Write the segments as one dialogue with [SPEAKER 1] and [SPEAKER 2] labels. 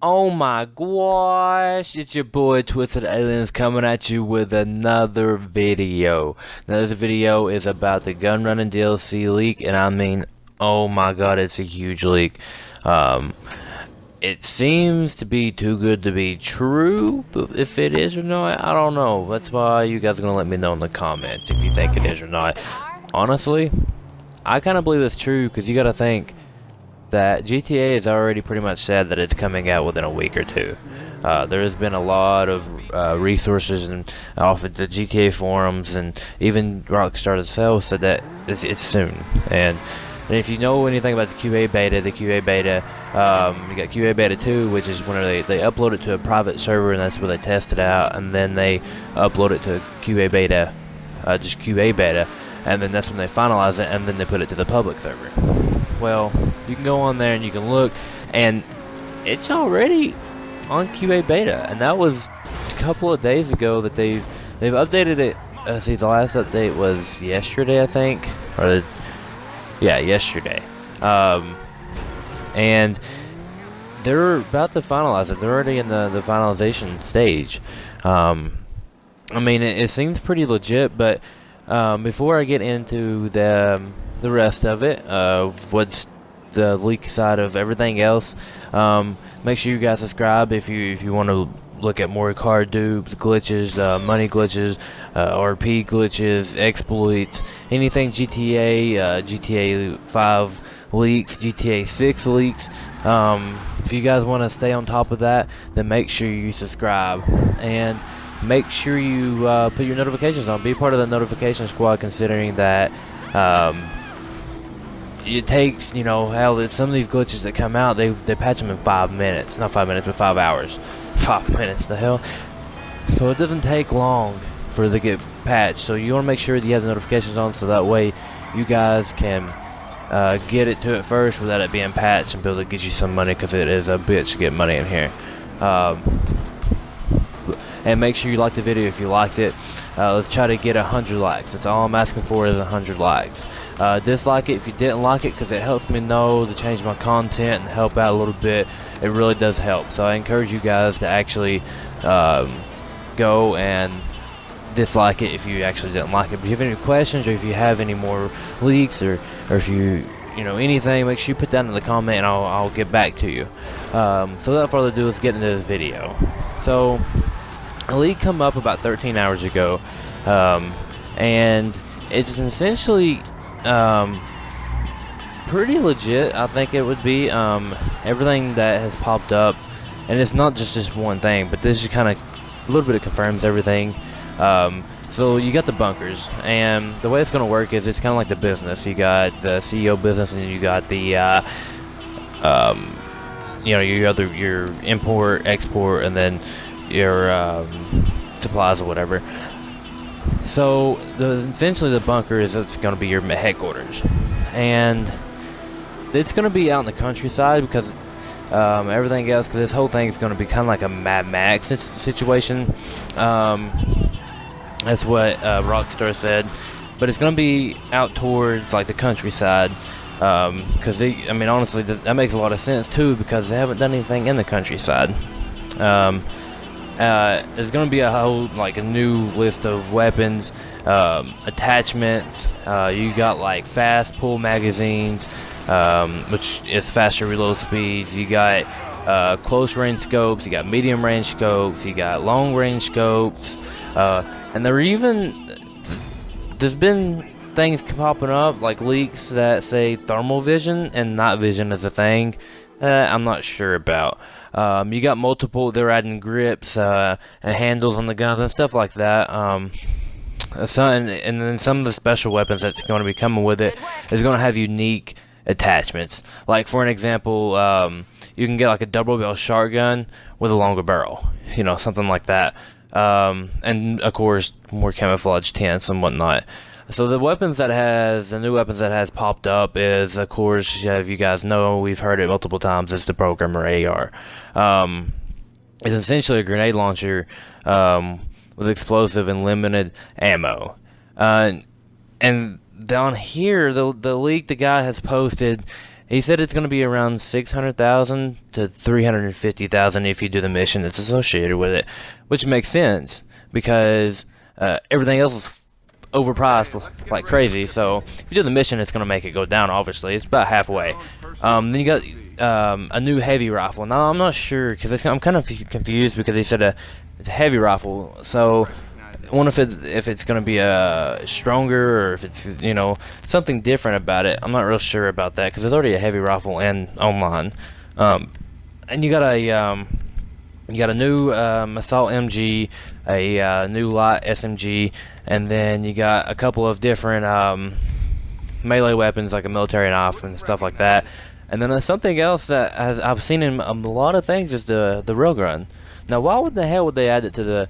[SPEAKER 1] Oh my gosh, it's your boy Twisted Aliens coming at you with another video. Now this video is about the Gunrunning DLC leak, and I mean, oh my god, it's a huge leak. Um, it seems to be too good to be true, but if it is or not, I don't know. That's why you guys are gonna let me know in the comments if you think it is or not. Honestly, I kind of believe it's true, because you gotta think that GTA has already pretty much said that it's coming out within a week or two. There has been a lot of resources and off of the GTA forums, and even Rockstar itself said that it's soon. And if you know anything about the QA beta, you got QA beta 2, which is when they upload it to a private server, and that's where they test it out, and then they upload it to QA beta, just QA beta, and then that's when they finalize it, and then they put it to the public server. Well, you can go on there and you can look, and it's already on QA beta, and that was a couple of days ago that they've updated it. See, the last update was yesterday, I think, yeah, yesterday. And they're about to finalize it. They're already in the finalization stage. I mean, it seems pretty legit, but before I get into the rest of it, what's the leak side of everything else, make sure you guys subscribe if you want to look at more card dupes, glitches, money glitches, RP glitches, exploits, anything GTA, GTA 5 leaks, GTA 6 leaks. If you guys want to stay on top of that, then make sure you subscribe, and make sure you put your notifications on. Be part of the notification squad, considering that it takes, you know, hell, some of these glitches that come out, they patch them in 5 minutes. Not 5 minutes, but 5 hours. 5 minutes, the hell? So it doesn't take long for it to get patched. So you want to make sure that you have the notifications on, so that way you guys can get it to it first without it being patched, and be able to get you some money, because it is a bitch to get money in here. And make sure you like the video if you liked it. Let's try to get 100 likes. That's all I'm asking for, is 100 likes. Dislike it if you didn't like it, because it helps me know to change my content and help out a little bit. It really does help. So I encourage you guys to actually go and dislike it if you actually didn't like it. But if you have any questions, or if you have any more leaks, or if you know anything, make sure you put that in the comment, and I'll get back to you. So without further ado, let's get into this video. So a leak come up about 13 hours ago, and it's essentially pretty legit. I think it would be everything that has popped up, and it's not just one thing, but this just kind of a little bit, it confirms everything. So you got the bunkers, and the way it's going to work is it's kind of like the business. You got the CEO business, and you got the you know, your import, export, and then your supplies or whatever. So essentially the bunker is, it's going to be your headquarters, and it's going to be out in the countryside, because everything else, because this whole thing is going to be kind of like a Mad Max situation. That's what Rockstar said, but it's going to be out towards like the countryside, because I mean, honestly, that makes a lot of sense too, because they haven't done anything in the countryside. There's going to be a whole, like, a new list of weapons, attachments. You got like fast pull magazines, which is faster reload speeds. You got close range scopes. You got medium range scopes. You got long range scopes. And there's been things popping up, like leaks that say thermal vision and night vision is a thing. I'm not sure about. You got multiple, they're adding grips and handles on the guns and stuff like that. And then some of the special weapons that's going to be coming with it is going to have unique attachments. Like, for an example, you can get like a double barrel shotgun with a longer barrel, you know, something like that. And of course, more camouflage tints and whatnot. So the new weapons that has popped up is, of course, if you guys know, we've heard it multiple times, it's the Programmer AR. It's essentially a grenade launcher with explosive and limited ammo. And down here, the leak the guy has posted He said it's going to be around 600,000 to 350,000 if you do the mission that's associated with it, which makes sense because everything else is overpriced like crazy. So if you do the mission, it's going to make it go down. Obviously, it's about halfway. Then you got a new heavy rifle. Now I'm not sure because I'm kind of confused because he said it's a heavy rifle. So I wonder if it's going to be stronger or if it's, you know, something different about it. I'm not real sure about that because there's already a heavy rifle and online. And you got a new assault MG, a new light SMG, and then you got a couple of different melee weapons like a military knife and stuff like that. And then something else that I've seen in a lot of things is the railgun. Now, why would the hell would they add it to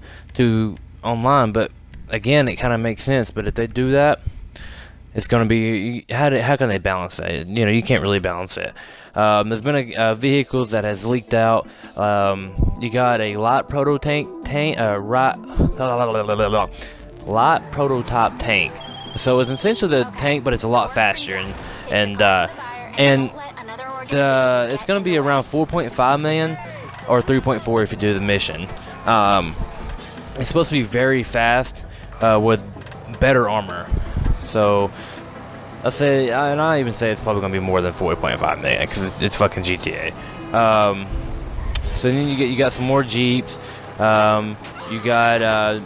[SPEAKER 1] online? But again, it kind of makes sense. But if they do that, it's going to be how can they balance that? You know, you can't really balance it. There's been vehicles that has leaked out. You got a light prototype tank. So it's essentially the tank, but it's a lot faster, and it's going to be around 4.5 million or 3.4 if you do the mission. It's supposed to be very fast with better armor. So I'll say, and I even say it's probably going to be more than 4.5 million because it's fucking GTA. So then you got some more Jeeps. You got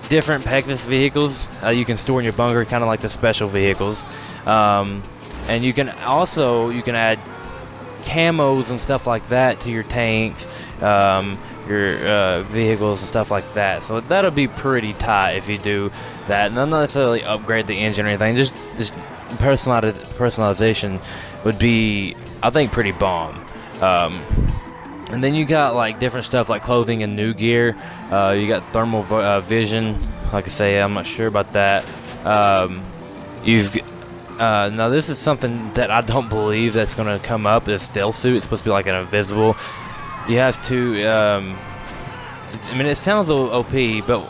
[SPEAKER 1] different Pegasus vehicles you can store in your bunker, kind of like the special vehicles. And you can add camos and stuff like that to your tanks, your vehicles and stuff like that. So that'll be pretty tight if you do that. Not necessarily upgrade the engine or anything. Just personalization would be, I think, pretty bomb. And then you got like different stuff like clothing and new gear. You got thermal vision. Like I say, I'm not sure about that. Now this is something that I don't believe that's going to come up. This stealth suit. It's supposed to be like an invisible. You have to. I mean, it sounds OP, but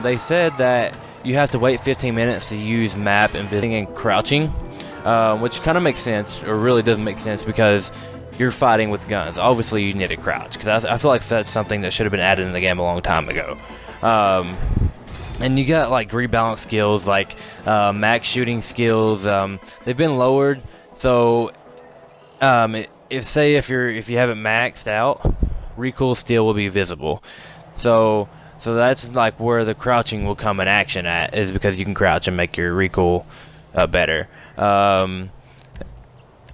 [SPEAKER 1] they said that you have to wait 15 minutes to use map and visiting and crouching, which kind of makes sense, or really doesn't make sense because you're fighting with guns. Obviously, you need to crouch because I feel like that's something that should have been added in the game a long time ago. And you got like rebalance skills, like max shooting skills. They've been lowered, so if you have it maxed out, recoil still will be visible. So that's like where the crouching will come in action at, is because you can crouch and make your recoil better.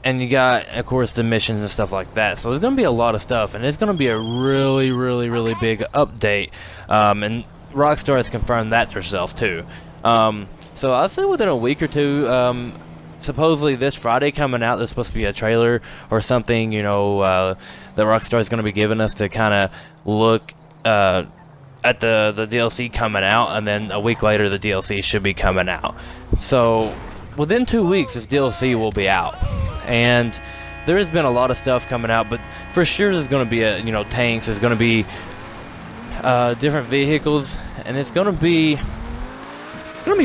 [SPEAKER 1] And you got, of course, the missions and stuff like that. So there's going to be a lot of stuff, and it's going to be a really, really, really big update. And Rockstar has confirmed that herself too. So I'll say within a week or two. Supposedly this Friday coming out, there's supposed to be a trailer or something, you know, that Rockstar is going to be giving us to kind of look at the DLC coming out, and then a week later the DLC should be coming out. So within 2 weeks this DLC will be out, and there has been a lot of stuff coming out, but for sure there's going to be tanks, there's going to be different vehicles, and it's going to be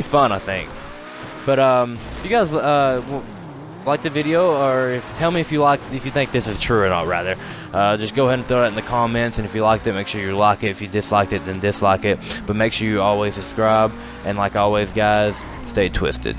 [SPEAKER 1] fun, I think. But if you guys like the video, or tell me if you think this is true or not, rather. Just go ahead and throw that in the comments, and if you liked it, make sure you like it. If you disliked it, then dislike it. But make sure you always subscribe, and like always, guys, stay twisted.